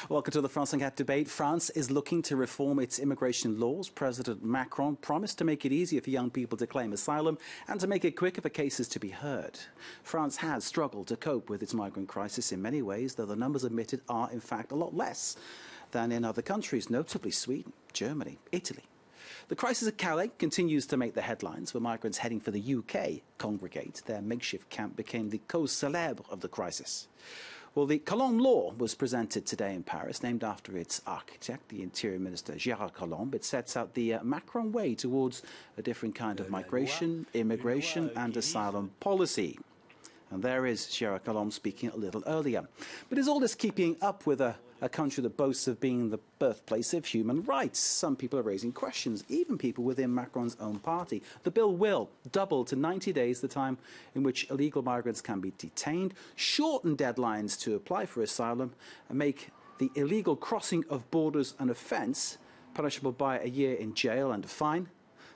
Welcome to the France 24 debate. France is looking to reform its immigration laws. President Macron promised to make it easier for young people to claim asylum and to make it quicker for cases to be heard. France has struggled to cope with its migrant crisis in many ways, though the numbers admitted are in fact a lot less than in other countries, notably Sweden, Germany, Italy. The crisis at Calais continues to make the headlines, where migrants heading for the UK congregate. Their makeshift camp became the cause célèbre of the crisis. Well, the Collomb law was presented today in Paris, named after its architect, the Interior Minister Gérard Collomb. It sets out the Macron way towards a different kind of migration, immigration and asylum policy. And there is Gérard Collomb speaking a little earlier. But is all this keeping up with a country that boasts of being the birthplace of human rights? Some people are raising questions, even people within Macron's own party. The bill will double to 90 days the time in which illegal migrants can be detained, shorten deadlines to apply for asylum, and make the illegal crossing of borders an offence, punishable by a year in jail and a fine.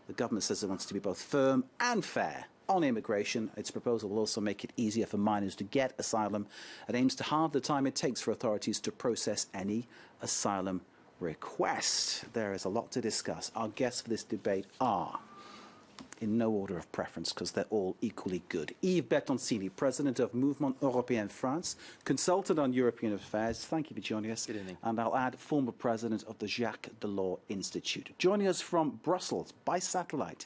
The government says it wants to be both firm and fair on immigration. Its proposal will also make it easier for minors to get asylum and aims to halve the time it takes for authorities to process any asylum request. There is a lot to discuss. Our guests for this debate are, in no order of preference, because they're all equally good. Yves Bertoncini, President of Mouvement Européen France, Consultant on European Affairs. Thank you for joining us. Good evening. And I'll add, former President of the Jacques Delors Institute. Joining us from Brussels by satellite,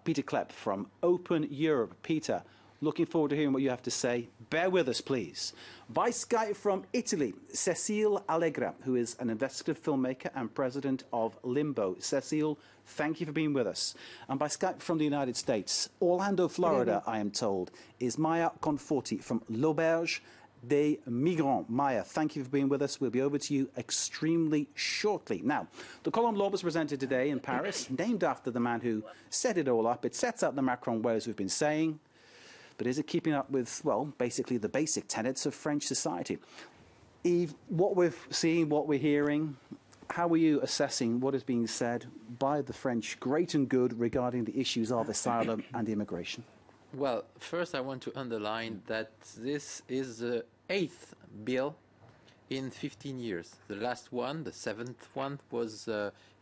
Peter Klepp from Open Europe. Peter, looking forward to hearing what you have to say. Bear with us, please. By Skype from Italy, Cécile Allegra, who is an investigative filmmaker and president of Limbo. Cécile, thank you for being with us. And by Skype from the United States, Orlando, Florida, I am told, is Maya Conforti from L'Auberge des Migrants. Maya, thank you for being with us. We'll be over to you extremely shortly. Now, the Collomb law was presented today in Paris, named after the man who set it all up. It sets out the Macron way, as we've been saying. But is it keeping up with, well, basically the basic tenets of French society? Yves, what we're seeing, what we're hearing, how are you assessing what is being said by the French, great and good, regarding the issues of asylum and immigration? Well, first I want to underline that this is the 8th bill in 15 years. The last one, the 7th one, was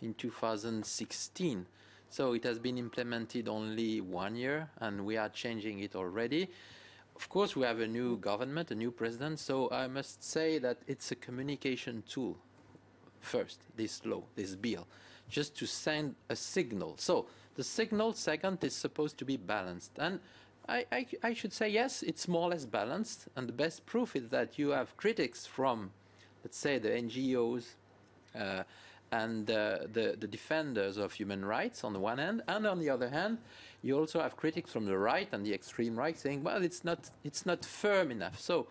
in 2016. So it has been implemented only 1 year, and we are changing it already. Of course, we have a new government, a new president, so I must say that it's a communication tool, first, this law, this bill, just to send a signal. So the signal, second, is supposed to be balanced. And I should say, yes, it's more or less balanced, and the best proof is that you have critics from, let's say, the NGOs, and the defenders of human rights on the one hand, and on the other hand, you also have critics from the right and the extreme right saying, well, it's not firm enough. So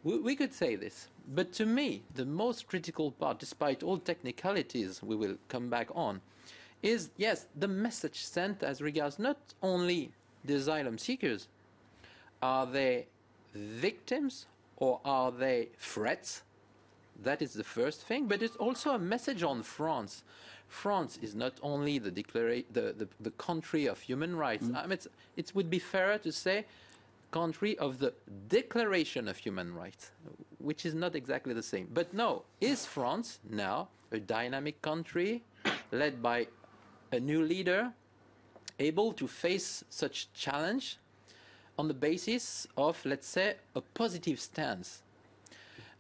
we could say this. But to me, the most critical part, despite all technicalities we will come back on, is, yes, the message sent as regards not only the asylum seekers. Are they victims or are they threats? That is the first thing, but it's also a message on France. France is not only the country of human rights. I mean, it would be fairer to say country of the Declaration of Human Rights, which is not exactly the same. But no, is France now a dynamic country led by a new leader, able to face such challenge on the basis of, let's say, a positive stance?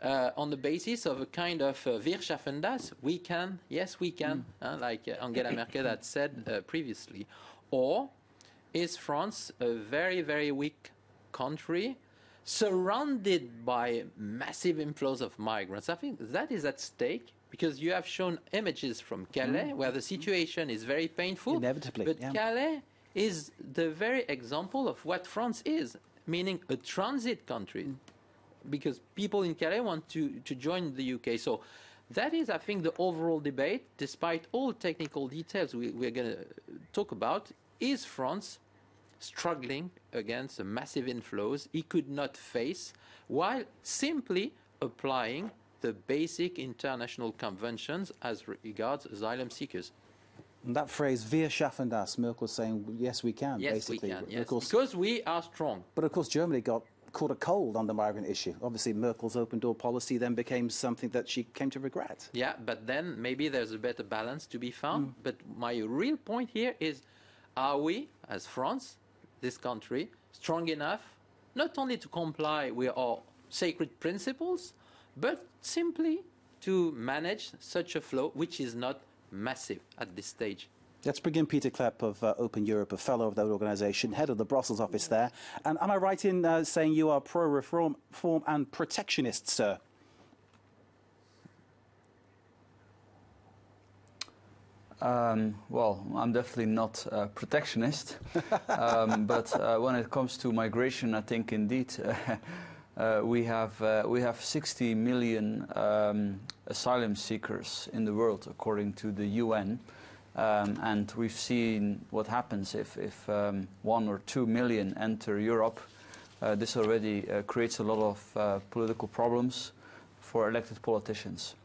On the basis of a kind of wir schaffen das, we can, yes, we can, like Angela Merkel had said previously. Or is France a very, very weak country surrounded by massive inflows of migrants? I think that is at stake, because you have shown images from Calais where the situation is very painful. Inevitably, but Calais is the very example of what France is, meaning a transit country. Because people in Calais want to join the UK. So that is, I think, the overall debate, despite all technical details we're going to talk about. Is France struggling against the massive inflows he could not face while simply applying the basic international conventions as regards asylum seekers? And that phrase, wir schaffen das, Merkel saying, yes, we can, yes, basically. Yes, we can, yes, of course, because we are strong. But of course, Germany got caught a cold on the migrant issue. Obviously, Merkel's open door policy then became something that she came to regret. Yeah, but then maybe there's a better balance to be found. But my real point here is, are we, as France, this country, strong enough not only to comply with our sacred principles, but simply to manage such a flow which is not massive at this stage? Let's bring in Peter Klepp of Open Europe, a fellow of that organisation, head of the Brussels office there. And am I right in saying you are pro-reform and protectionist, sir? Well, I'm definitely not a protectionist, but when it comes to migration, I think indeed we have 60 million asylum seekers in the world, according to the UN. And we've seen what happens if 1 or 2 million enter Europe. This already creates a lot of political problems for elected politicians.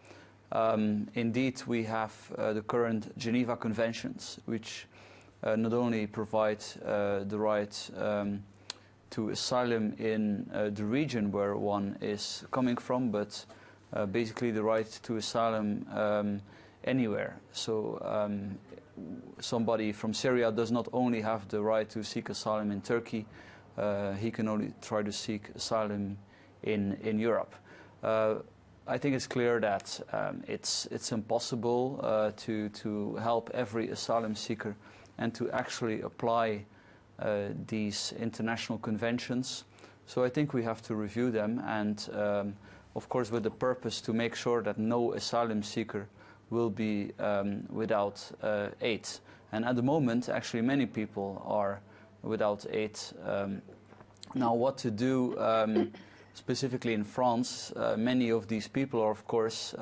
Indeed, we have the current Geneva Conventions, which not only provide the right to asylum in the region where one is coming from, but basically the right to asylum anywhere. So somebody from Syria does not only have the right to seek asylum in Turkey, he can only try to seek asylum in Europe. I think it's clear that it's impossible to help every asylum seeker and to actually apply these international conventions. So I think we have to review them, and of course with the purpose to make sure that no asylum seeker will be without aid. And at the moment, actually, many people are without aid. Now, what to do specifically in France? Many of these people are, of course,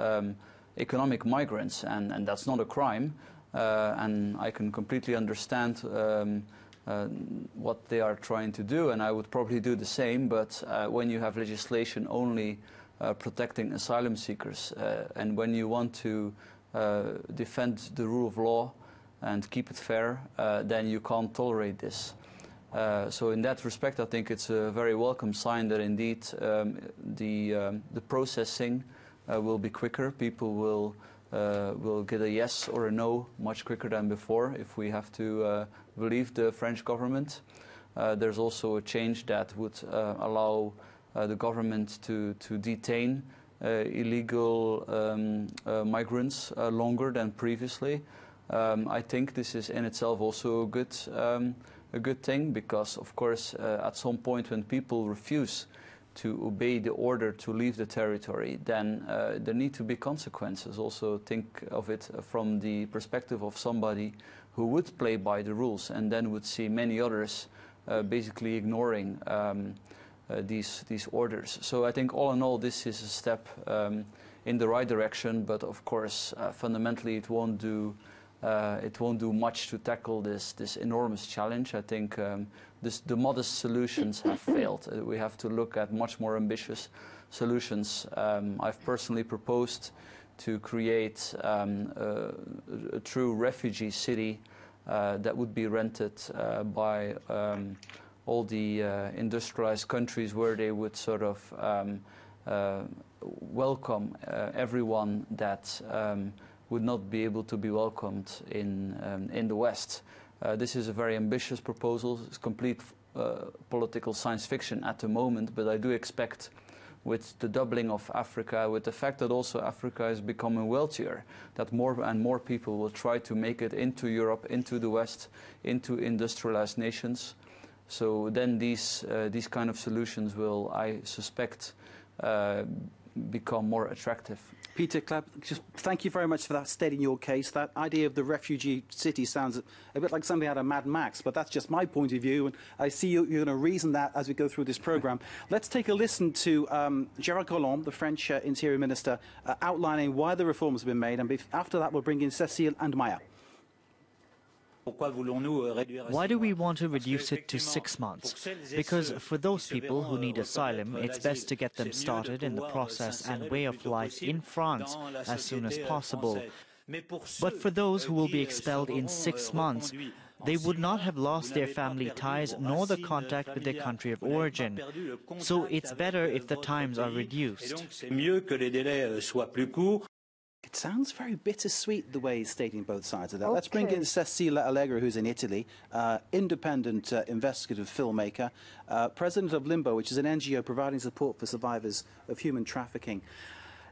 economic migrants, and that's not a crime. And I can completely understand what they are trying to do, and I would probably do the same. But when you have legislation only protecting asylum seekers, and when you want to defend the rule of law and keep it fair, then you can't tolerate this. So in that respect, I think it's a very welcome sign that indeed the processing will be quicker. People will get a yes or a no much quicker than before, if we have to believe the French government. There's also a change that would allow the government to detain illegal migrants longer than previously. I think this is in itself also a good thing, because of course at some point when people refuse to obey the order to leave the territory, then there need to be consequences. Also think of it from the perspective of somebody who would play by the rules and then would see many others basically ignoring these orders. So I think all in all this is a step in the right direction, but of course fundamentally it won't do much to tackle this enormous challenge. I think the modest solutions have failed. We have to look at much more ambitious solutions. I've personally proposed to create a true refugee city that would be rented by all the industrialized countries, where they would sort of welcome everyone that would not be able to be welcomed in the West. This is a very ambitious proposal. It's complete political science fiction at the moment, but I do expect, with the doubling of Africa, with the fact that also Africa is becoming wealthier, that more and more people will try to make it into Europe, into the West, into industrialized nations. So then these kind of solutions will, I suspect, become more attractive. Peter Klepp, just thank you very much for that, stating your case. That idea of the refugee city sounds a bit like something out of Mad Max, but that's just my point of view, and I see you're going to reason that as we go through this programme. Let's take a listen to Gérard Collomb, the French Interior Minister, outlining why the reforms have been made, and after that we'll bring in Cécile and Maya. Why do we want to reduce it to 6 months? Because for those people who need asylum, it's best to get them started in the process and way of life in France as soon as possible. But for those who will be expelled in 6 months, they would not have lost their family ties nor the contact with their country of origin. So it's better if the times are reduced. It sounds very bittersweet the way he's stating both sides of that. Okay. Let's bring in Cecilia Allegro, who's in Italy, independent investigative filmmaker, president of Limbo, which is an NGO providing support for survivors of human trafficking.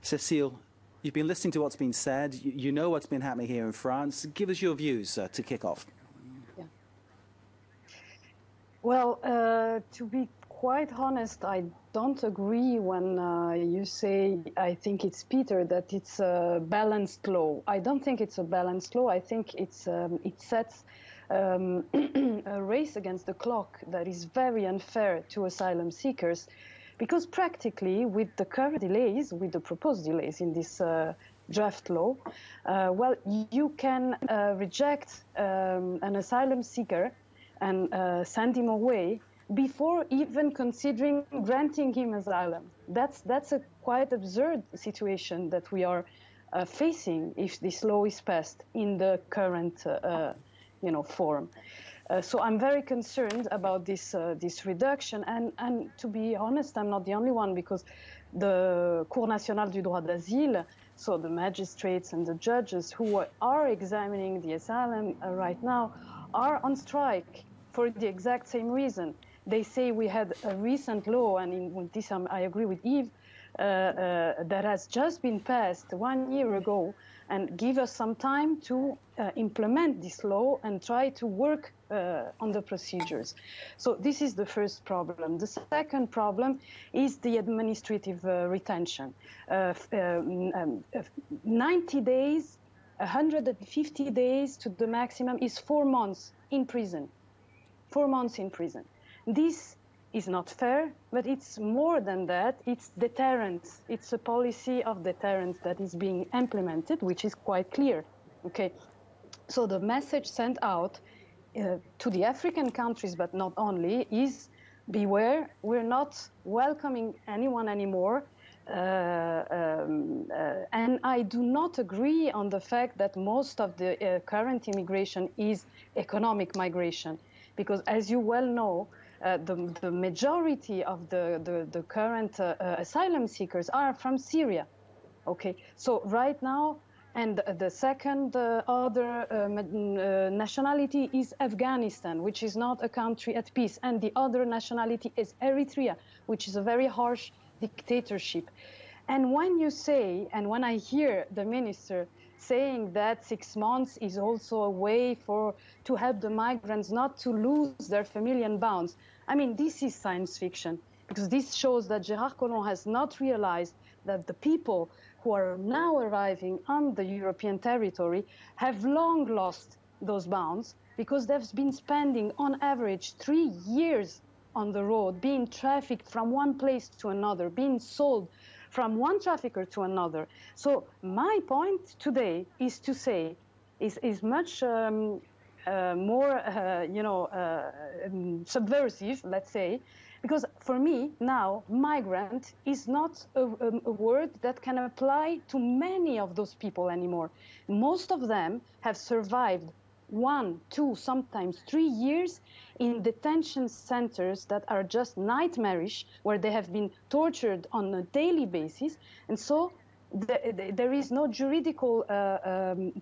Cecile, you've been listening to what's been said. You know what's been happening here in France. Give us your views to kick off. Yeah. Well, to be quite honest, I don't agree when you say, I think it's Peter, that it's a balanced law. I don't think it's a balanced law. I think it's, it sets a race against the clock that is very unfair to asylum seekers, because practically with the current delays, with the proposed delays in this draft law, well, you can reject an asylum seeker and send him away before even considering granting him asylum. That's a quite absurd situation that we are facing if this law is passed in the current form. So I'm very concerned about this reduction, and to be honest, I'm not the only one, because the Cour nationale du droit d'asile, so the magistrates and the judges who are examining the asylum right now, are on strike for the exact same reason. They say we had a recent law, and in this I agree with Yves, that has just been passed 1 year ago, and give us some time to implement this law and try to work on the procedures. So this is the first problem. The second problem is the administrative retention. 90 days, 150 days to the maximum is 4 months in prison. 4 months in prison. This is not fair, but it's more than that. It's deterrence. It's a policy of deterrence that is being implemented, which is quite clear. Okay, so the message sent out to the African countries, but not only, is beware, we're not welcoming anyone anymore. And I do not agree on the fact that most of the current immigration is economic migration, because as you well know, the majority of the current asylum seekers are from Syria. Okay, so right now, and the second other nationality is Afghanistan, which is not a country at peace, and the other nationality is Eritrea, which is a very harsh dictatorship. And when you say, and when I hear the minister saying that 6 months is also a way to help the migrants not to lose their familial bonds, I mean, this is science fiction, because this shows that Gérard Collomb has not realized that the people who are now arriving on the European territory have long lost those bonds, because they've been spending on average 3 years on the road, being trafficked from one place to another, being sold from one trafficker to another. So my point today is to say, is much more, subversive, let's say, because for me now, migrant is not a word that can apply to many of those people anymore. Most of them have survived 1, 2, sometimes 3 years in detention centers that are just nightmarish, where they have been tortured on a daily basis. And so there is no juridical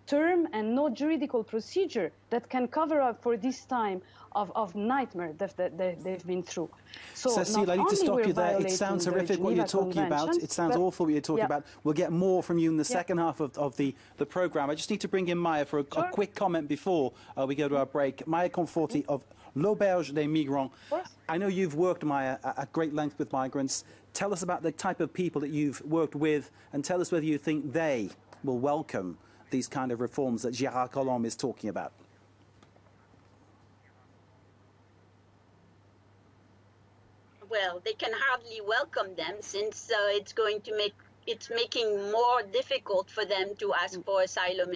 term and no juridical procedure that can cover up for this time of nightmare that they've been through. So Cecile, I need to stop you there. It sounds horrific what you're talking about. It sounds awful what you're talking about. We'll get more from you in the second half of the programme. I just need to bring in Maya for a quick comment before we go to our break. Maya Conforti of L'Auberge des Migrants. I know you've worked, Maya, at great length with migrants. Tell us about the type of people that you've worked with, and tell us whether you think they will welcome these kind of reforms that Gérard Collomb is talking about. Well, they can hardly welcome them, since it's going to make making more difficult for them to ask for asylum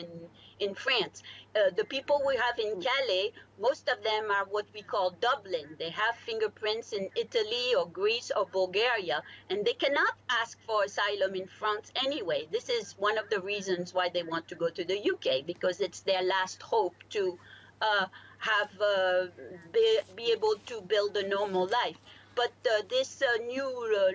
in France. The people we have in Calais, most of them are what we call Dublin. They have fingerprints in Italy or Greece or Bulgaria, and they cannot ask for asylum in France anyway. This is one of the reasons why they want to go to the UK, because it's their last hope to be able to build a normal life. But this new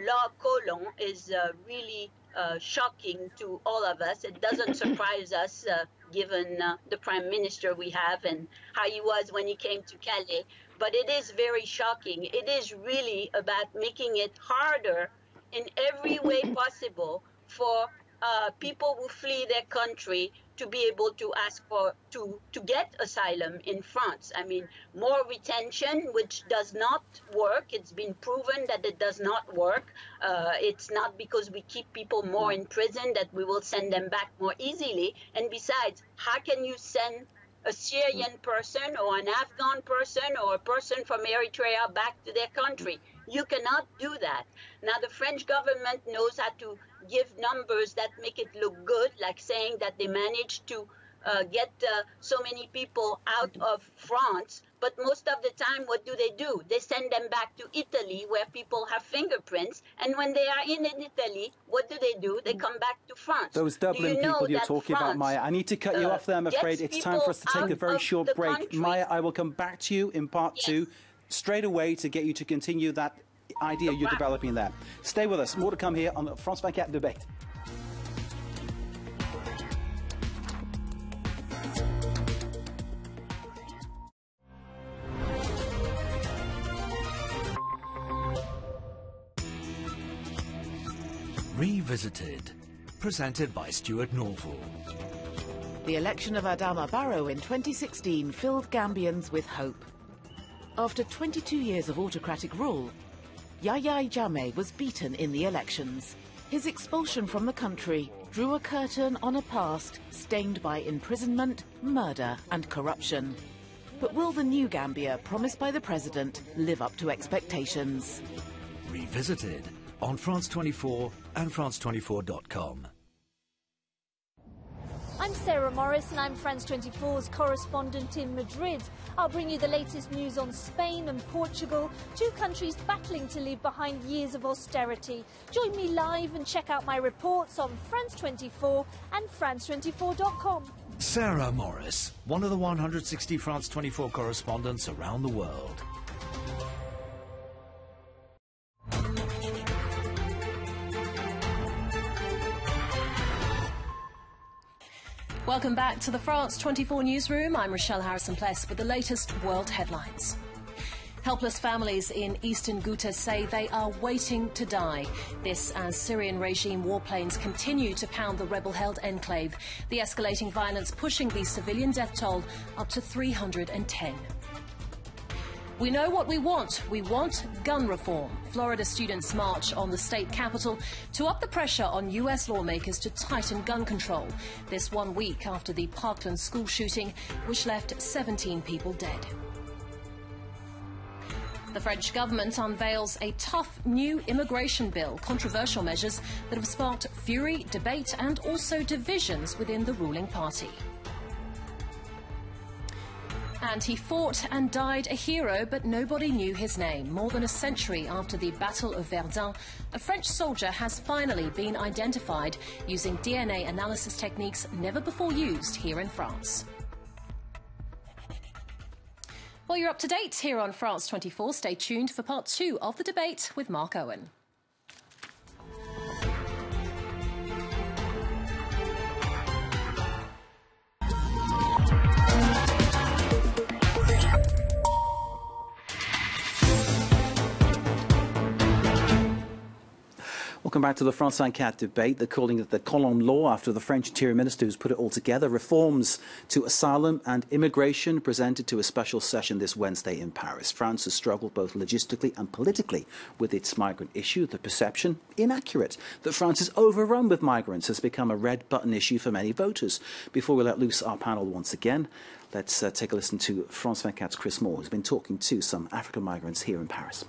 law Collomb is really shocking to all of us. It doesn't surprise us, given the prime minister we have and how he was when he came to Calais. But it is very shocking. It is really about making it harder in every way possible for people who flee their country to be able to ask for, to get asylum in France. I mean, more retention, which does not work. It's been proven that it does not work. It's not because we keep people more in prison that we will send them back more easily. And besides, how can you send a Syrian person or an Afghan person or a person from Eritrea back to their country? You cannot do that. Now, the French government knows how to give numbers that make it look good, like saying that they managed to get so many people out of France. But most of the time, what do? They send them back to Italy, where people have fingerprints. And when they are in Italy, what do? They come back to France. Those Dublin people you're talking about, Maya, I need to cut you off there, I'm afraid. It's time for us to take a very short break. Country. Maya, I will come back to you in part two straight away to get you to continue that idea you're developing there. Stay with us. More to come here on the France 24 debate. Revisited, presented by Stuart Norval. The election of Adama Barrow in 2016 filled Gambians with hope. After 22 years of autocratic rule, Yahya Jammeh was beaten in the elections. His expulsion from the country drew a curtain on a past stained by imprisonment, murder and corruption. But will the new Gambia, promised by the president, live up to expectations? Revisited on France 24 and France24.com. I'm Sarah Morris and I'm France 24's correspondent in Madrid. I'll bring you the latest news on Spain and Portugal, two countries battling to leave behind years of austerity. Join me live and check out my reports on France 24 and France24.com. Sarah Morris, one of the 160 France 24 correspondents around the world. Welcome back to the France 24 newsroom. I'm Rochelle Harrison-Pless with the latest world headlines. Helpless families in eastern Ghouta say they are waiting to die. This as Syrian regime warplanes continue to pound the rebel-held enclave. The escalating violence pushing the civilian death toll up to 310. We know what we want. We want gun reform. Florida students march on the state capitol to up the pressure on U.S. lawmakers to tighten gun control. This 1 week after the Parkland school shooting, which left 17 people dead. The French government unveils a tough new immigration bill, controversial measures that have sparked fury, debate and also divisions within the ruling party. And he fought and died a hero, but nobody knew his name. More than a century after the Battle of Verdun, a French soldier has finally been identified using DNA analysis techniques never before used here in France. Well, you're up to date here on France 24. Stay tuned for part 2 of the debate with Mark Owen. Welcome back to the France 24 debate. They're calling it the Collomb law after the French Interior Minister who's put it all together. Reforms to asylum and immigration presented to a special session this Wednesday in Paris. France has struggled both logistically and politically with its migrant issue. The perception, inaccurate, that France is overrun with migrants has become a red button issue for many voters. Before we let loose our panel once again, let's take a listen to France 24's Chris Moore, who's been talking to some African migrants here in Paris.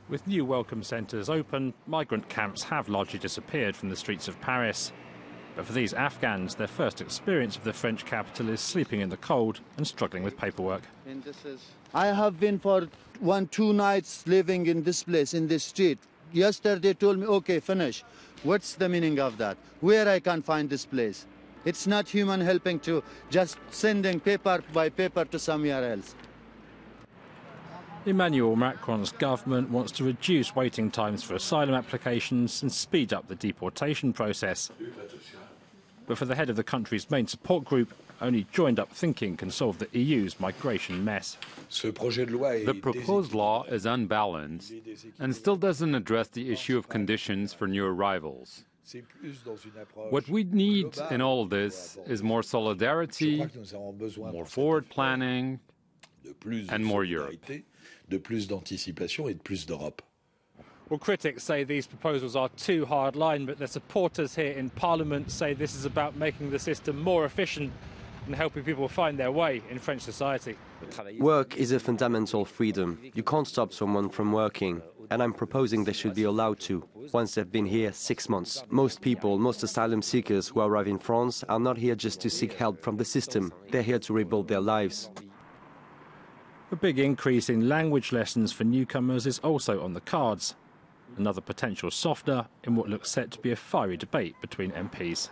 With new welcome centres open, migrant camps have largely disappeared from the streets of Paris. But for these Afghans, their first experience of the French capital is sleeping in the cold and struggling with paperwork. I have been for 1-2 nights living in this place, in this street. Yesterday told me, okay, finish. What's the meaning of that? Where I can find this place? It's not human helping to just sending paper by paper to somewhere else. Emmanuel Macron's government wants to reduce waiting times for asylum applications and speed up the deportation process. But for the head of the country's main support group, only joined-up thinking can solve the EU's migration mess. The proposed law is unbalanced and still doesn't address the issue of conditions for new arrivals. What we need in all this is more solidarity, more forward planning, and more Europe. Well, critics say these proposals are too hard-line, but their supporters here in Parliament say this is about making the system more efficient and helping people find their way in French society. Work is a fundamental freedom. You can't stop someone from working. And I'm proposing they should be allowed to, once they've been here 6 months. Most people, most asylum seekers who arrive in France are not here just to seek help from the system. They're here to rebuild their lives. A big increase in language lessons for newcomers is also on the cards. Another potential softener in what looks set to be a fiery debate between MPs.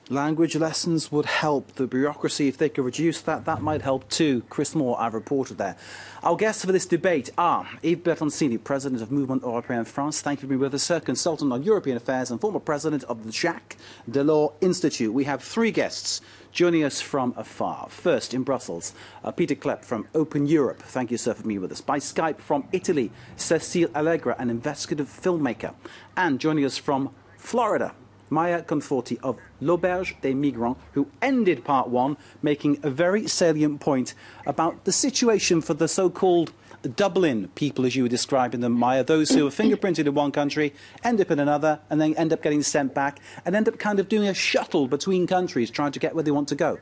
Language lessons would help. The bureaucracy, if they could reduce that, that might help too. Chris Moore, I've reported there. Our guests for this debate are Yves Bertoncini, President of Mouvement Européen France. Thank you for being with us, sir. Consultant on European Affairs and former President of the Jacques Delors Institute. We have three guests joining us from afar. First, in Brussels, Peter Klepp from Open Europe. Thank you, sir, for being with us. By Skype from Italy, Cécile Allegra, an investigative filmmaker. And joining us from Florida, Maya Conforti of L'Auberge des Migrants, who ended part one, making a very salient point about the situation for the so-called Dublin people, as you were describing them, Maya, those who are fingerprinted in one country, end up in another, and then end up getting sent back, and end up kind of doing a shuttle between countries, trying to get where they want to go.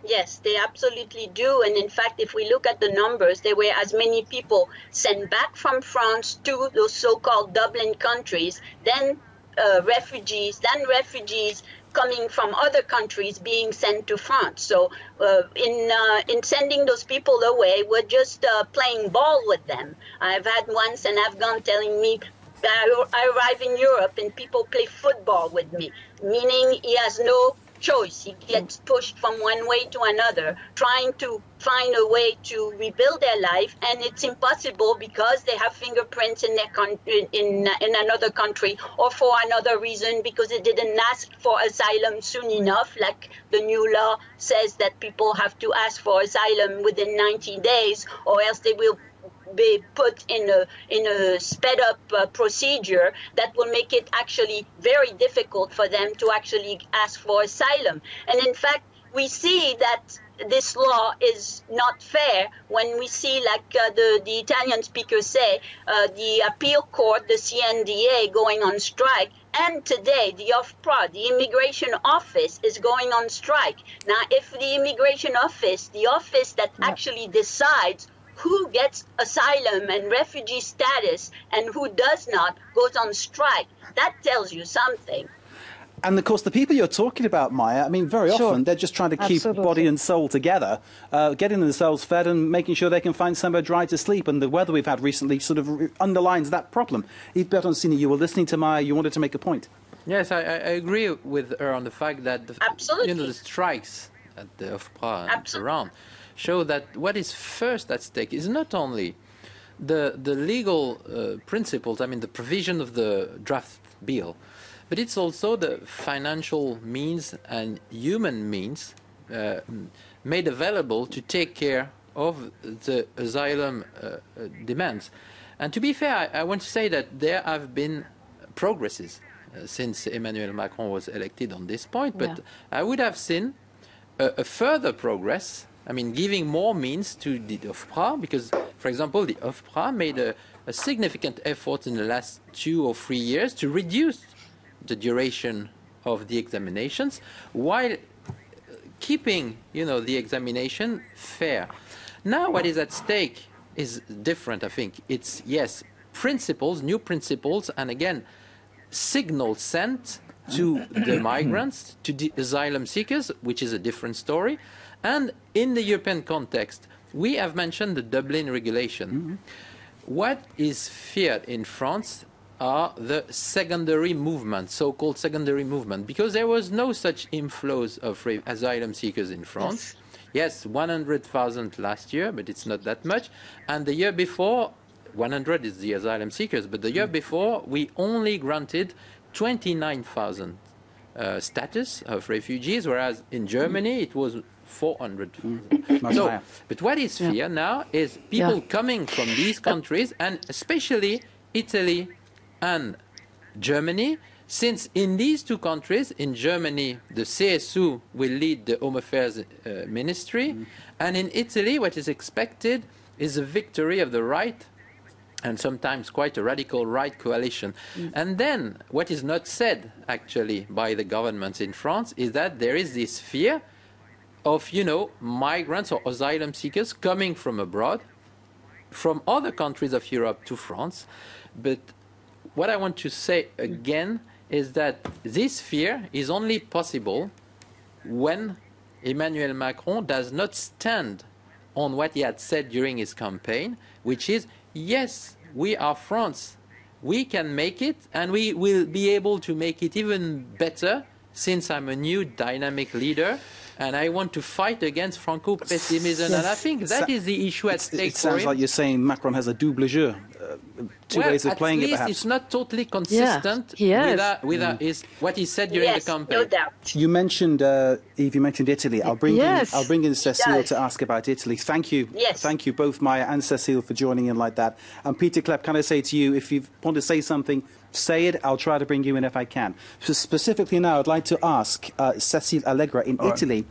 Yes, they absolutely do. And in fact, if we look at the numbers, there were as many people sent back from France to those so-called Dublin countries, then refugees coming from other countries being sent to France. So in sending those people away, we're just playing ball with them. I've had once an Afghan telling me, I arrive in Europe and people play football with me, meaning he has no choice. He gets pushed from one way to another, trying to find a way to rebuild their life, and it's impossible because they have fingerprints in their in another country, or for another reason, because they didn't ask for asylum soon enough. Like the new law says that people have to ask for asylum within 90 days, or else they will be put in a sped up procedure that will make it actually very difficult for them to actually ask for asylum. And in fact, we see that this law is not fair when we see, like the Italian speakers say, the appeal court, the CNDA, going on strike. And today, the OFPRA, the immigration office, is going on strike. Now, if the immigration office, the office that actually decides who gets asylum and refugee status and who does not, goes on strike, that tells you something. And of course, the people you're talking about, Maya, I mean, very often they're just trying to keep body and soul together, getting themselves fed and making sure they can find somewhere dry to sleep. And the weather we've had recently sort of underlines that problem. Yves Bertoncini, you were listening to Maya, you wanted to make a point. Yes, I agree with her on the fact that the strikes at the OFPRA and around show that what is first at stake is not only the legal principles, I mean the provision of the draft bill, but it's also the financial means and human means made available to take care of the asylum demands. And to be fair, I want to say that there have been progresses since Emmanuel Macron was elected on this point, but I would have seen a further progress. I mean, giving more means to the OFPRA, because, for example, the OFPRA made a significant effort in the last 2 or 3 years to reduce the duration of the examinations while keeping, the examination fair. Now, what is at stake is different, I think. It's, yes, principles, new principles, and again, signals sent to the migrants, to the asylum seekers, which is a different story. And in the European context, we have mentioned the Dublin regulation. what is feared in France are the secondary movement, so-called secondary movement, because there was no such inflows of asylum seekers in France. Yes, 100,000 last year, but it's not that much. And the year before, 100 is the asylum seekers, but the year before, we only granted 29,000 status of refugees, whereas in Germany it was 400,000. So, but what is fear now is people coming from these countries, and especially Italy and Germany, since in these two countries, in Germany, the ZHOU will lead the Home Affairs Ministry, and in Italy, what is expected is a victory of the right, and sometimes quite a radical right coalition. And then, what is not said, actually, by the governments in France, is that there is this fear of, you know, migrants or asylum seekers coming from abroad, from other countries of Europe to France. But what I want to say again is that this fear is only possible when Emmanuel Macron does not stand on what he had said during his campaign, which is, yes, we are France. We can make it, and we will be able to make it even better, since I'm a new dynamic leader, and I want to fight against Franco-pessimism. And I think that is the issue at stake for him. It sounds like you're saying Macron has a double jeu. Two ways of playing it, perhaps. It's not totally consistent with what he said during the campaign. No doubt. You mentioned, Yves, you mentioned Italy. I'll bring in Cécile to ask about Italy. Thank you. Thank you, both Maya and Cécile, for joining in like that. And Peter Klepp, can I say to you, if you want to say something, say it. I'll try to bring you in if I can. So specifically now, I'd like to ask Cécile Allegra in Italy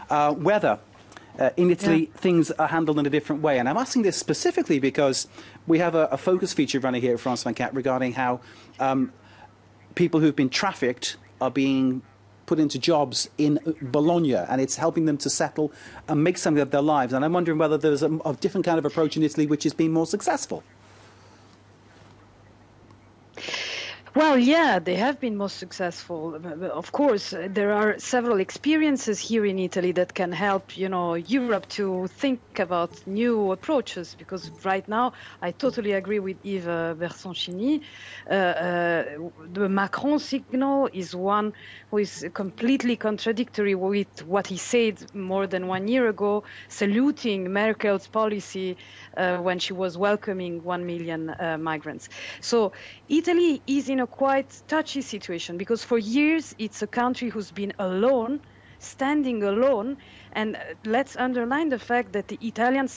whether in Italy things are handled in a different way. And I'm asking this specifically because we have a focus feature running here at France 24 regarding how people who've been trafficked are being put into jobs in Bologna, and it's helping them to settle and make something of their lives. And I'm wondering whether there's a different kind of approach in Italy which has been more successful. Well, yeah, they have been most successful. Of course, there are several experiences here in Italy that can help, you know, Europe to think about new approaches. Because right now, I totally agree with Yves Bersoncini. The Macron signal is one who is completely contradictory with what he said more than 1 year ago, saluting Merkel's policy when she was welcoming 1 million migrants. So Italy is in a quite touchy situation because for years it's a country who's been alone, standing alone. And let's underline the fact that the Italian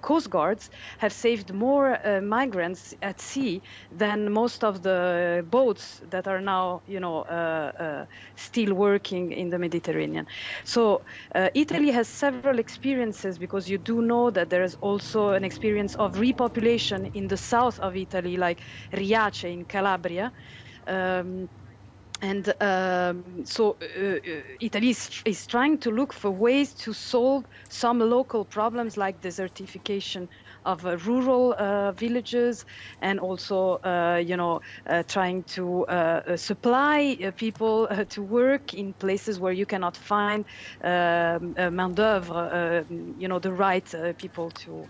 coast guards have saved more migrants at sea than most of the boats that are now, you know, still working in the Mediterranean. So Italy has several experiences because you do know that there is also an experience of repopulation in the south of Italy, like Riace in Calabria. So Italy is trying to look for ways to solve some local problems like desertification of rural villages, and also, you know, trying to supply people to work in places where you cannot find main d'oeuvre, you know, the right people to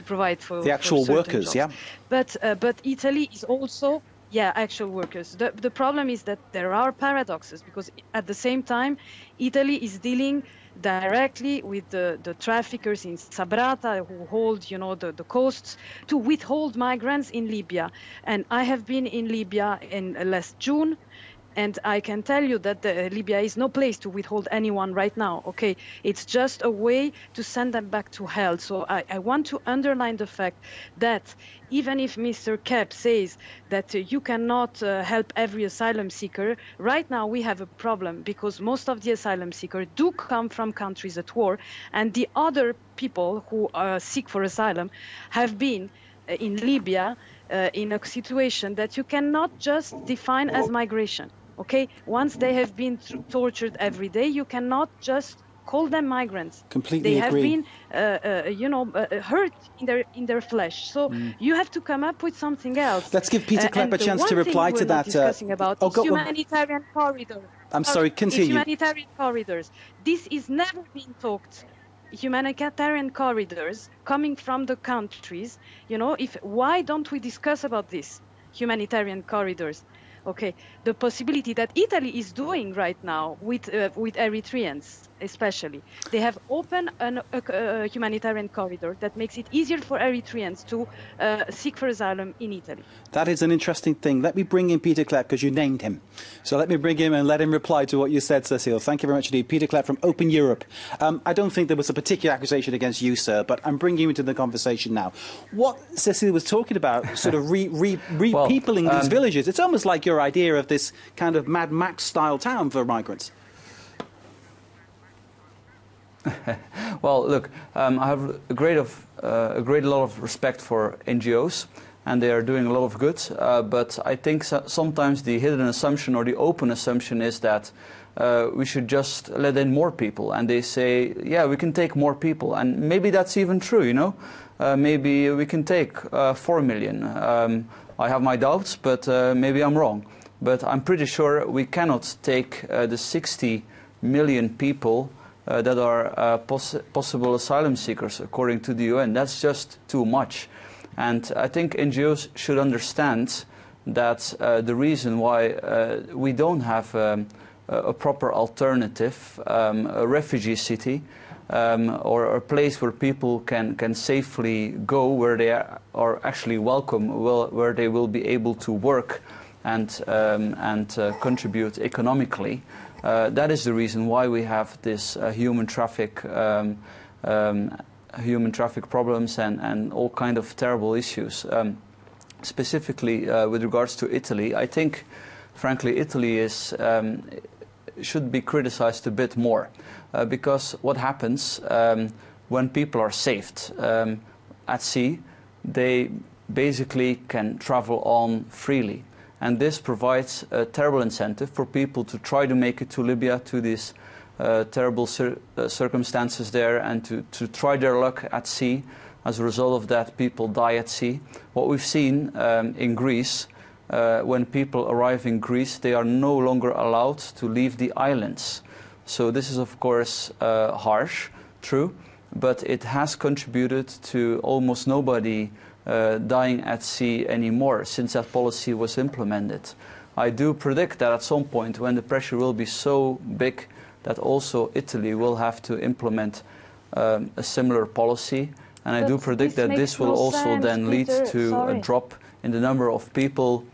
provide for the actual workers, jobs. But Italy is also actual workers. The problem is that there are paradoxes because at the same time, Italy is dealing directly with the traffickers in Sabrata who hold, you know, the coasts to withhold migrants in Libya. And I have been in Libya in last June, and I can tell you that Libya is no place to withhold anyone right now, okay? It's just a way to send them back to hell. So I want to underline the fact that even if Mr. Kepp says that you cannot help every asylum seeker, right now we have a problem because most of the asylum seekers do come from countries at war, and the other people who seek for asylum have been in Libya in a situation that you cannot just define as migration. Okay, once they have been tortured every day, you cannot just call them migrants. Completely They agree. have been, you know, hurt in their flesh. So you have to come up with something else. Let's give Peter Klepp a chance to reply to that. Discussing about humanitarian corridors. I'm sorry, continue. Humanitarian corridors. This is never being talked humanitarian corridors coming from the countries, you know, why don't we discuss about this humanitarian corridors? Okay, the possibility that Italy is doing right now with Eritreans, especially. They have opened a humanitarian corridor that makes it easier for Eritreans to seek for asylum in Italy. That is an interesting thing. Let me bring in Peter Klepp, because you named him. So let me bring him and let him reply to what you said, Cécile. Thank you very much indeed. Peter Klepp from Open Europe. I don't think there was a particular accusation against you, sir, but I'm bringing you into the conversation now. What Cécile was talking about, sort of re-peopling these villages, it's almost like your idea of this kind of Mad Max-style town for migrants. Well, look, I have a great lot of respect for NGOs, and they are doing a lot of good. But I think sometimes the hidden assumption or the open assumption is that we should just let in more people. And they say, yeah, we can take more people. And maybe that's even true, you know. Maybe we can take 4 million. I have my doubts, but maybe I'm wrong. But I'm pretty sure we cannot take the 60 million people that are possible asylum seekers, according to the UN. That's just too much. And I think NGOs should understand that the reason why we don't have a proper alternative, a refugee city, or a place where people can safely go, where they are actually welcome, where they will be able to work and contribute economically. That is the reason why we have this human traffic problems and all kind of terrible issues. Specifically with regards to Italy, I think, frankly, Italy should be criticized a bit more because what happens when people are saved at sea, they basically can travel on freely. And this provides a terrible incentive for people to try to make it to Libya, to these terrible circumstances there, and to try their luck at sea. As a result of that, people die at sea. What we've seen in Greece, when people arrive in Greece, they are no longer allowed to leave the islands. So this is, of course, harsh, true, but it has contributed to almost nobody dying at sea anymore since that policy was implemented. I do predict that at some point when the pressure will be so big that also Italy will have to implement a similar policy, and I do predict that this will also then lead to a drop in the number of people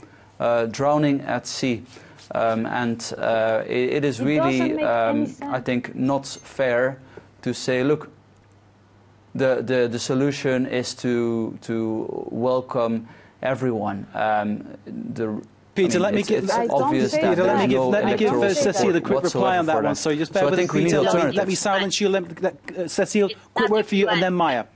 drowning at sea. It is really, I think, not fair to say, look, the solution is to welcome everyone. Peter, let me give Cécile a quick reply on that one. So just bear with me, Peter. Let me silence you. Cécile, quick word for you, and then Maya.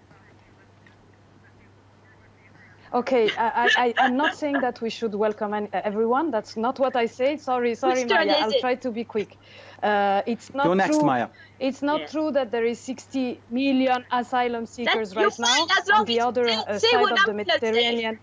Okay, I'm not saying that we should welcome everyone. That's not what I said. Sorry, Maya. I'll try to be quick. It's not Go next, true. Maya. It's not true that there is 60 million asylum seekers right now on the other side of the Mediterranean.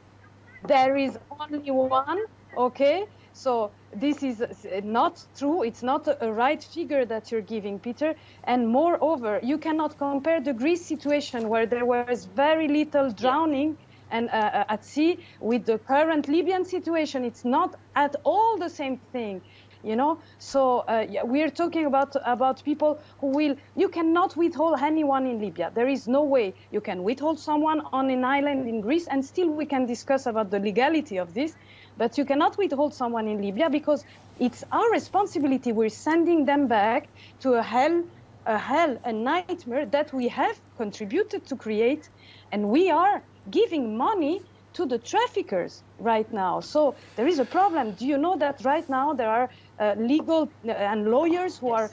There is only one. Okay, so this is not true. It's not a right figure that you're giving, Peter. And moreover, you cannot compare the Greece situation where there was very little drowning and at sea with the current Libyan situation. It's not at all the same thing, you know. So we're talking about people who will. You cannot withhold anyone in Libya. There is no way you can withhold someone on an island in Greece, and still we can discuss about the legality of this. But you cannot withhold someone in Libya because it's our responsibility. We're sending them back to a nightmare that we have contributed to create, and we are giving money to the traffickers right now. So there is a problem. Do you know that right now there are legal and lawyers who are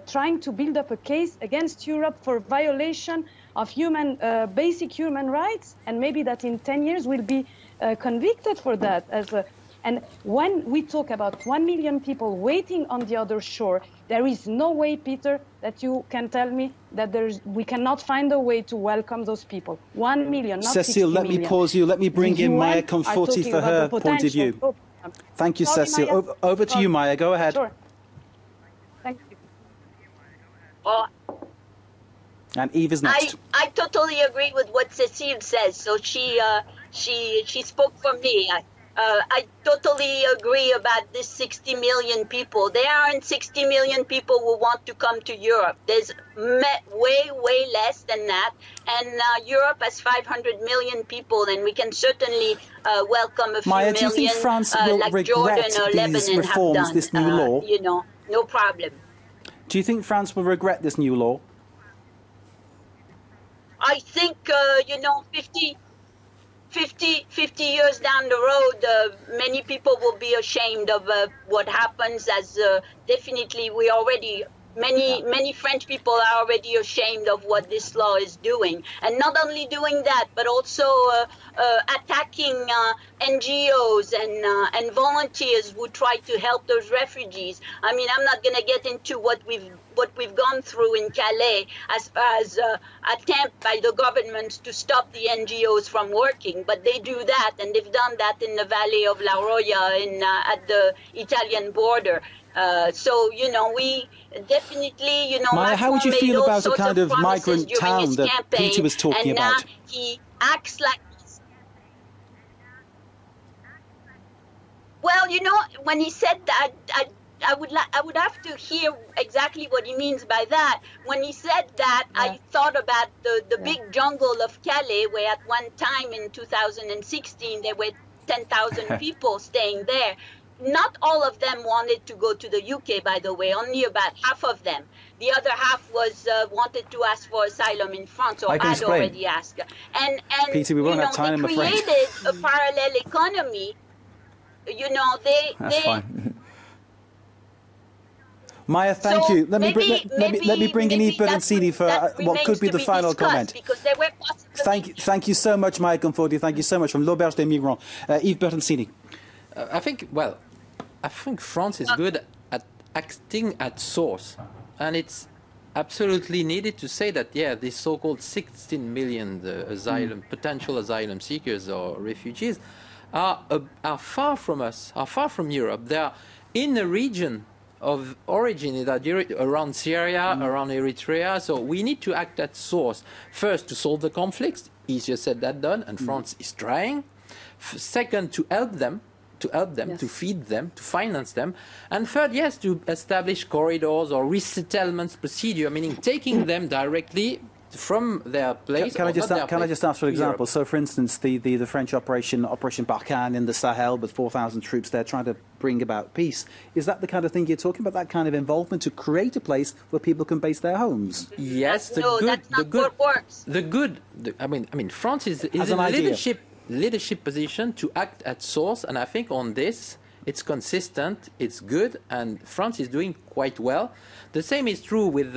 trying to build up a case against Europe for violation of basic human rights, and maybe that in 10 years will be convicted for that. And when we talk about 1 million people waiting on the other shore, there is no way, Peter, that you can tell me that we cannot find a way to welcome those people. 1 million, not 60 Cécile, let million. me pause you. Let me bring in Maya Conforti for her point of view. Thank you, Cécile. Over to you, Maya. Go ahead. Sure. Thank you. And Eve is next. I totally agree with what Cécile says. So she spoke for me. I totally agree about this 60 million people. There aren't 60 million people who want to come to Europe. There's way less than that. And Europe has 500 million people, and we can certainly welcome a few Maya, million, do you think France will like regret Jordan or these Lebanon reforms, have done. this new law? You know, no problem. Do you think France will regret this new law? I think, 50 years down the road, many people will be ashamed of what happens, as definitely we already, many French people are already ashamed of what this law is doing. And not only doing that, but also attacking NGOs and volunteers who try to help those refugees. I mean, I'm not going to get into what we've gone through in Calais as far as attempt by the government to stop the NGOs from working, but they do that, and they've done that in the Valley of La Roya at the Italian border. So, we definitely, Maya, how would you feel about a kind of migrant town that Peter was talking about? And he acts like this. Well, when he said that, I would have to hear exactly what he means by that. When he said that, I thought about the big jungle of Calais, where at one time in 2016 there were 10,000 people staying there. Not all of them wanted to go to the UK, by the way, only about half of them. The other half was wanted to ask for asylum in France, or had already asked. And Peter, we won't have time, they created a parallel economy. That's fine. Maya, thank you. Let me bring in Eve Bertoncini for what could be the final comment. Thank you so much, Maya Conforti. Thank you so much from l'Auberge des Migrants. Eve Bertoncini. I think France is good at acting at source, and it's absolutely needed to say that, these so-called 16 million potential asylum seekers or refugees are far from us, are far from Europe. They are in a region of origin around Syria, around Eritrea. So we need to act at source. First, to solve the conflicts. Easier said than done, and France is trying. Second, to help them, to feed them, to finance them. And third, yes, to establish corridors or resettlements procedure, meaning taking them directly from their place. Can I just ask for example? So, for instance, the French Operation Barkhane in the Sahel with 4,000 troops there trying to bring about peace. Is that the kind of thing you're talking about? That kind of involvement to create a place where people can base their homes? Yes, France is in a leadership position to act at source, and I think on this it's consistent, it's good, and France is doing quite well. The same is true with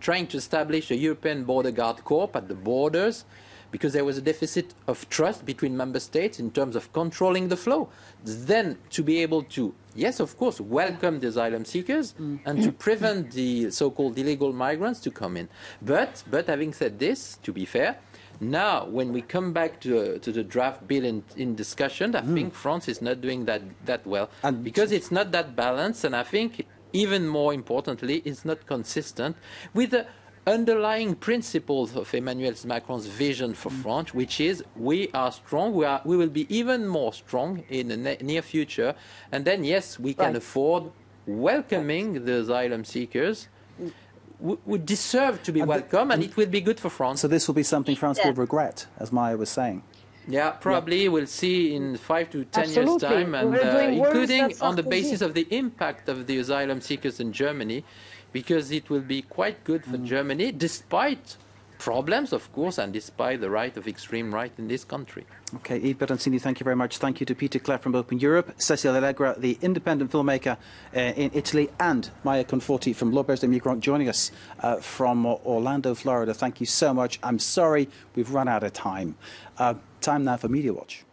trying to establish a European Border Guard Corps at the borders, because there was a deficit of trust between member states in terms of controlling the flow. Then to be able to, yes, of course, welcome the asylum seekers and to prevent the so-called illegal migrants to come in. But having said this, to be fair, now when we come back to the draft bill in discussion, I think France is not doing that well, because it's not that balanced, and I think even more importantly, it's not consistent with the underlying principles of Emmanuel Macron's vision for France, which is we are strong, we will be even more strong in the near future, and then yes, we can afford welcoming the asylum seekers who deserve to be welcome, and it will be good for France. So this will be something France will regret, as Maya was saying. Yeah, probably we'll see in 5 to 10 years' time, and including on the basis of the impact of the asylum seekers in Germany, because it will be quite good for Germany, despite problems, of course, and despite the right of extreme right in this country. Okay, Eve Bertoncini, thank you very much. Thank you to Peter Clef from Open Europe, Cécile Allegra, the independent filmmaker in Italy, and Maya Conforti from l'Auberge des Migrants joining us from Orlando, Florida. Thank you so much. I'm sorry we've run out of time. Time now for Media Watch.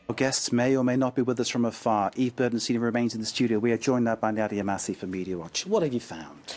Our guests may or may not be with us from afar. Yves Burton remains in the studio. We are joined now by Nadia Massi for Media Watch. What have you found?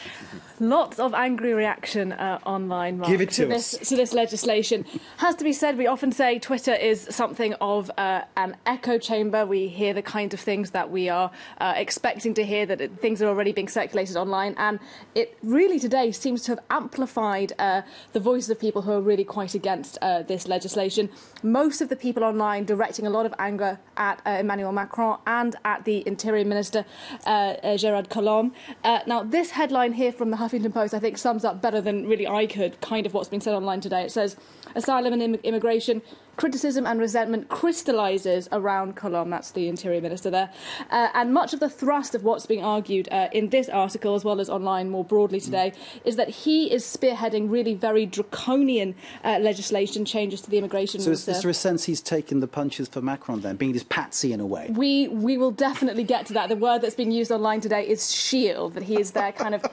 Lots of angry reaction online, Mark, Give it to us. to this legislation. Has to be said, we often say Twitter is something of an echo chamber. We hear the kind of things that we are expecting to hear, that things are already being circulated online, and it really today seems to have amplified the voices of people who are really quite against this legislation. Most of the people online directing a lot of anger at Emmanuel Macron and at the Interior Minister, Gérard Collomb. Now, this headline here from the Huffington Post, I think, sums up better than really I could kind of what's been said online today. It says, asylum and immigration, criticism and resentment crystallises around Collomb, that's the Interior Minister there. And much of the thrust of what's being argued in this article, as well as online more broadly today, is that he is spearheading really very draconian legislation changes to the immigration rules. So is there a sense he's taken the punches for Macron then, being his patsy in a way? We will definitely get to that. The word that's being used online today is shield, that he is there kind of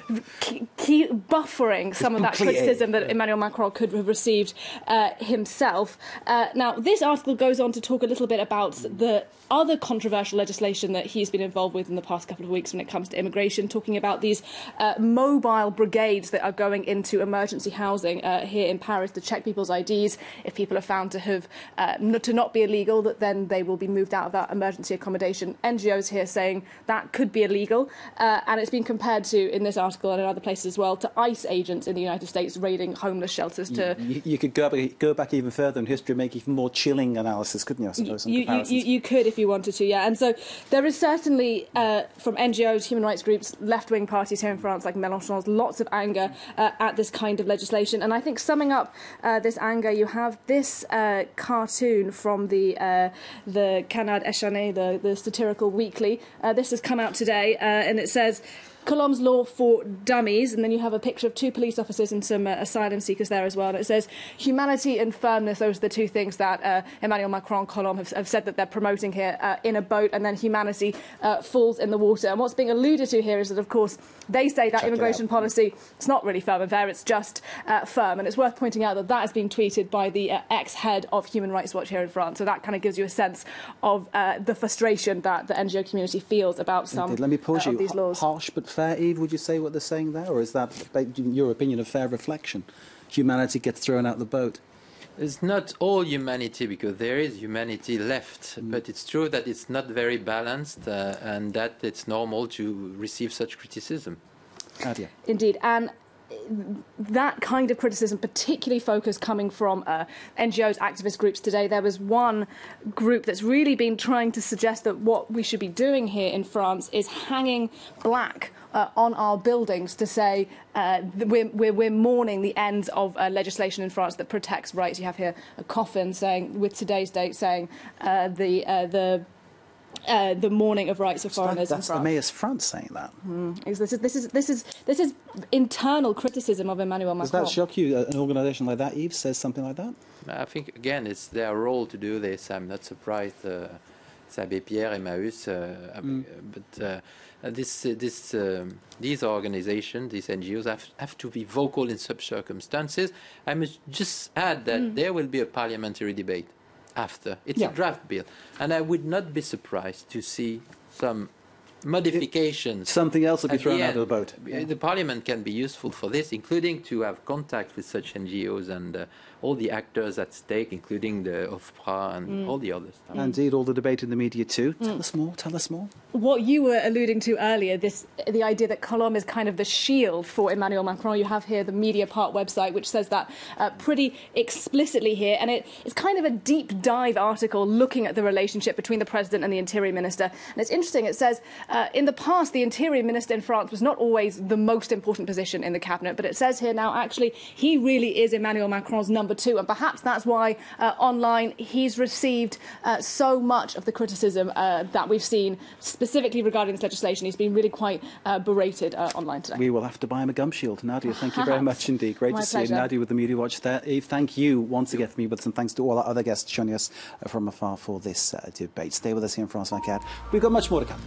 buffering some of that criticism that Emmanuel Macron could have received himself. Now, this article goes on to talk a little bit about the other controversial legislation that he's been involved with in the past couple of weeks when it comes to immigration, talking about these mobile brigades that are going into emergency housing here in Paris to check people's IDs. If people are found to have to not be illegal, that then they will be moved out of that emergency accommodation. NGOs here saying that could be illegal, and it's been compared to, in this article and in other places as well, to ICE agents in the United States raiding homeless shelters. You could go back even further in history and make even more chilling analysis, couldn't you, I suppose, you could if you wanted to, yeah. And so there is certainly, from NGOs, human rights groups, left-wing parties here in France, like Mélenchon's, lots of anger at this kind of legislation. And I think summing up this anger, you have this cartoon from the Canard Échané, the satirical weekly. This has come out today, and it says, Collomb's law for dummies, and then you have a picture of two police officers and some asylum seekers there as well, and it says humanity and firmness. Those are the two things that Emmanuel Macron and Collomb have said that they're promoting here in a boat, and then humanity falls in the water. And what's being alluded to here is that, of course, they say that immigration policy, it's not really firm and fair, it's just firm. And it's worth pointing out that that has been tweeted by the ex-head of Human Rights Watch here in France. So that kind of gives you a sense of the frustration that the NGO community feels about some Let me pause of these laws. Harsh but fair, Yves, would you say what they're saying there? Or is that, in your opinion, a fair reflection? Humanity gets thrown out the boat. It's not all humanity, because there is humanity left, but it's true that it's not very balanced and that it's normal to receive such criticism. Nadia. Indeed, and that kind of criticism, particularly focused coming from NGOs, activist groups today. There was one group that's really been trying to suggest that what we should be doing here in France is hanging black on our buildings to say we're mourning the end of legislation in France that protects rights. You have here a coffin saying, with today's date, saying the mourning of rights of foreigners in France. That's Emmaus France saying that. This is internal criticism of Emmanuel Macron. Does that shock you? An organisation like that, Yves, says something like that? I think, again, it's their role to do this. I'm not surprised. Sabe Pierre, Emmaus, but these organizations, these NGOs, have to be vocal in such circumstances. I must just add that there will be a parliamentary debate after. It's a draft bill, and I would not be surprised to see some modifications. Something else will be thrown out of the boat. The parliament can be useful for this, including to have contact with such NGOs and all the actors at stake, including the OFPRA and all the others. Indeed, all the debate in the media too. Tell us more, tell us more. What you were alluding to earlier, the idea that Collomb is kind of the shield for Emmanuel Macron. You have here the Mediapart website, which says that pretty explicitly here, and it's kind of a deep dive article looking at the relationship between the President and the Interior Minister. And it's interesting, it says, in the past, the Interior Minister in France was not always the most important position in the cabinet, but it says here now, actually, he really is Emmanuel Macron's number two, and perhaps that's why online he's received so much of the criticism that we've seen, specifically regarding this legislation. He's been really quite berated online today. We will have to buy him a gum shield. Nadia, thank you very much indeed. Great to see you. Nadia with the Media Watch there. Yves, thank you once again for me, but some thanks to all our other guests joining us from afar for this debate. Stay with us here in France 24. We've got much more to come.